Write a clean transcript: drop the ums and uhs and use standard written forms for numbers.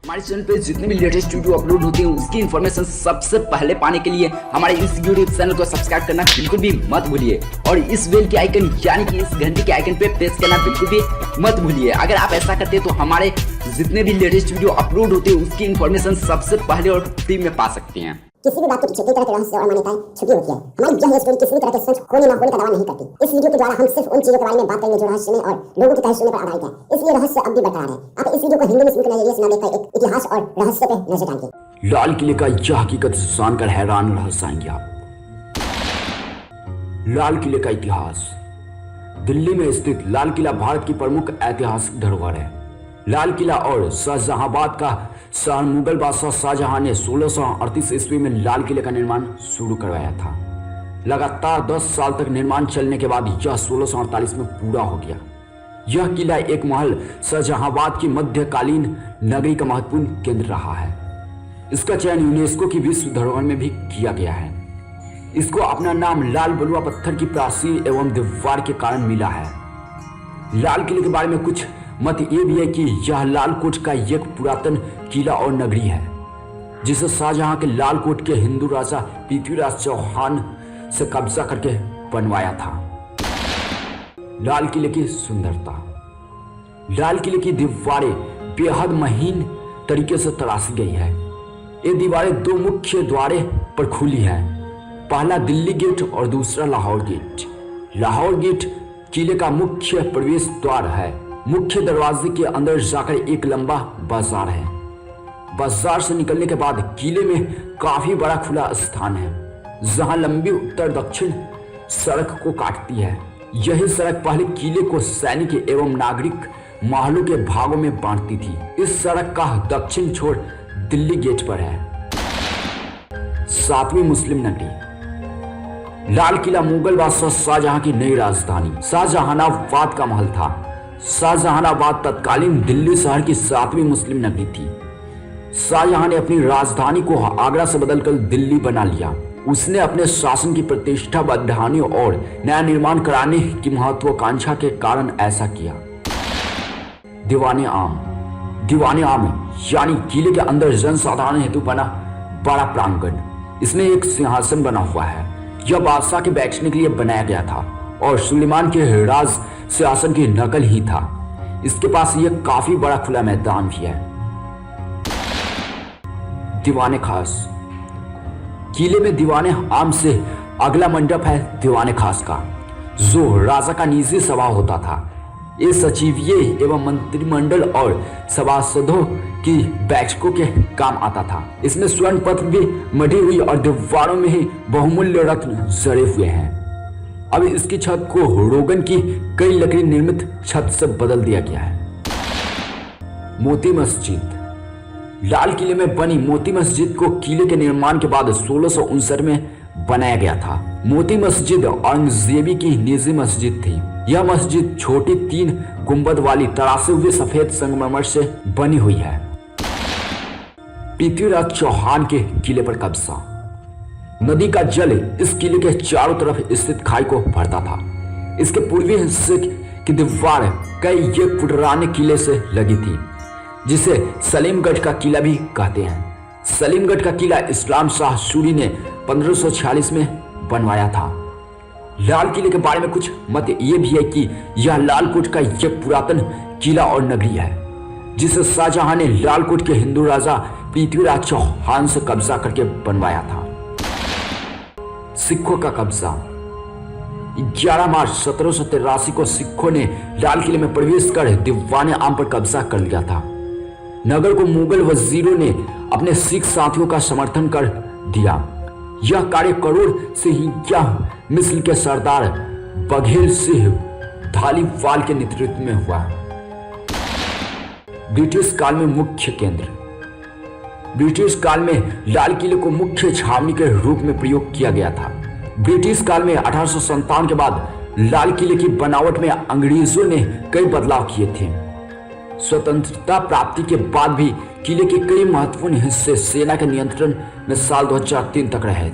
हमारे चैनल पे जितने भी लेटेस्ट वीडियो अपलोड होते हैं उसकी इन्फॉर्मेशन सबसे पहले पाने के लिए हमारे इस यूट्यूब चैनल को सब्सक्राइब करना बिल्कुल भी मत भूलिए और इस बेल के आइकन यानी कि इस घंटी के आइकन पे प्रेस करना बिल्कुल भी मत भूलिए। अगर आप ऐसा करते हैं तो हमारे जितने भी लेटेस्ट वीडियो अपलोड होते हैं उसकी इन्फॉर्मेशन सबसे पहले और फ्री में पा सकते हैं। किसी भी बात के पीछे कई तरह के रहस्य और मान्यताएं छुपी होती है। हमारी यह स्टोरी किसी भी तरह के सच होने ना होने का दावा नहीं करती। इस वीडियो के द्वारा हम सिर्फ उन चीजों के बारे में बात करेंगे जो रहस्य में और लोगों की कहे सुनने पर आधारित है, इसलिए रहस्य अब भी बरकरार है। आप इस वीडियो को हिंदू मुस्लिम के नजरिए से न देखकर एक इतिहास और रहस्य पे नजर डालिए। लाल किले का यह हकीकत जानकर हैरान रह जाएंगे आप। लाल किले का इतिहास। दिल्ली में स्थित लाल किला भारत की प्रमुख ऐतिहासिक धरोहर है। लाल किला और शाहजहांबाद का शहर मुगल बादशाह शाहजहां ने 1638 ईस्वी में लाल किले का निर्माण शुरू करवाया था। लगातार 10 साल तक निर्माण चलने के बाद यह 1648 में पूरा हो गया। यह किला एक महल शाहजहांबाद की मध्यकालीन नगरी का महत्वपूर्ण केंद्र रहा है। इसका चयन यूनेस्को की विश्व धरोहर में भी किया गया है। इसको अपना नाम लाल बलुआ पत्थर की प्राचीर एवं दीवार के कारण मिला है। लाल किले के बारे में कुछ मत ये भी है कि यह लाल कोट का एक पुरातन किला और नगरी है जिसे शाहजहां के लाल कोट के हिंदू राजा पृथ्वीराज चौहान से कब्जा करके बनवाया था। लाल किले की सुंदरता। लाल किले की दीवारें बेहद महीन तरीके से तराशी गई है। ये दीवारें दो मुख्य द्वारों पर खुली हैं, पहला दिल्ली गेट और दूसरा लाहौर गेट। लाहौर गेट किले का मुख्य प्रवेश द्वार है। मुख्य दरवाजे के अंदर जाकर एक लंबा बाजार है। बाजार से निकलने के बाद किले में काफी बड़ा खुला स्थान है जहां लंबी उत्तर दक्षिण सड़क को काटती है। यही सड़क पहले किले को सैनिक एवं नागरिक महलों के भागों में बांटती थी। इस सड़क का दक्षिण छोर दिल्ली गेट पर है। 7वीं मुस्लिम नगरी। लाल किला मुगल बादशाह शाहजहां की नई राजधानी शाहजहानाबाद का महल था। शाहजहानाबाद तत्कालीन दिल्ली शहर की 7वीं मुस्लिम नगरी थी। शाहजहां ने अपनी राजधानी को आगरा से बदलकर दिल्ली बना लिया। उसने अपने शासन की प्रतिष्ठा बढ़ाने और नया निर्माण कराने की महत्वाकांक्षा के कारण ऐसा किया। दीवाने आम। दीवाने आम यानी किले के अंदर जनसाधारण हेतु बना बड़ा प्रांगण। इसमें एक सिंहासन बना हुआ है। यह बादशाह के बैठने के लिए बनाया गया था और सुलेमान के राज सिंहासन की नकल ही था। इसके पास यह काफी बड़ा खुला मैदान भी है। दीवाने खास। किले में दीवाने आम से अगला मंडप है दीवाने खास का, जो राजा का निजी सभा होता था। ये सचिवीय एवं मंत्रिमंडल और सभासदों की बैठकों के काम आता था। इसमें स्वर्ण पत्र भी मढ़ी हुई और दीवारों में ही बहुमूल्य रत्न जड़े हुए हैं। अब इसकी छत को रोगन की कई लकड़ी निर्मित छत से बदल दिया गया है। मोती मस्जिद। लाल किले में बनी मोती मस्जिद को किले के निर्माण के बाद 1659 में बनाया गया था। मोती मस्जिद औरंगजेबी की निजी मस्जिद थी। यह मस्जिद छोटी 3 गुंबद वाली तराशे हुए सफेद संगमरमर से बनी हुई है। पृथ्वीराज चौहान के किले पर कब्जा। नदी का जल इस किले के चारों तरफ स्थित खाई को भरता था। इसके पूर्वी हिस्से की दीवार कई एक पुराने किले से लगी थी जिसे सलीमगढ़ का किला भी कहते हैं। सलीमगढ़ का किला इस्लाम शाह सूरी ने 1546 में बनवाया था। लाल किले के बारे में कुछ मत ये भी है कि यह लालकोट का एक पुरातन किला और नगरी है जिसे शाहजहां ने लालकोट के हिंदू राजा पृथ्वीराज चौहान से कब्जा करके बनवाया था। सिखों का कब्जा। 11 मार्च 1783 को सिखों ने लाल किले में प्रवेश कर दीवाने आम पर कब्जा कर लिया था। नगर को मुगल वजीरों ने अपने सिख साथियों का समर्थन कर दिया। यह कार्य करोड़ सिंह मिस्र के सरदार बघेल सिंह धालीवाल के नेतृत्व में हुआ। ब्रिटिश काल में मुख्य केंद्र। ब्रिटिश काल में लाल किले को मुख्य छावनी के रूप में प्रयोग किया गया था। ब्रिटिश काल में 1857 के बाद लाल किले की बनावट में अंग्रेजों ने कई बदलाव किए थे। स्वतंत्रता प्राप्ति के बाद भी किले के कई महत्वपूर्ण हिस्से सेना के नियंत्रण में साल 2003 तक रहे।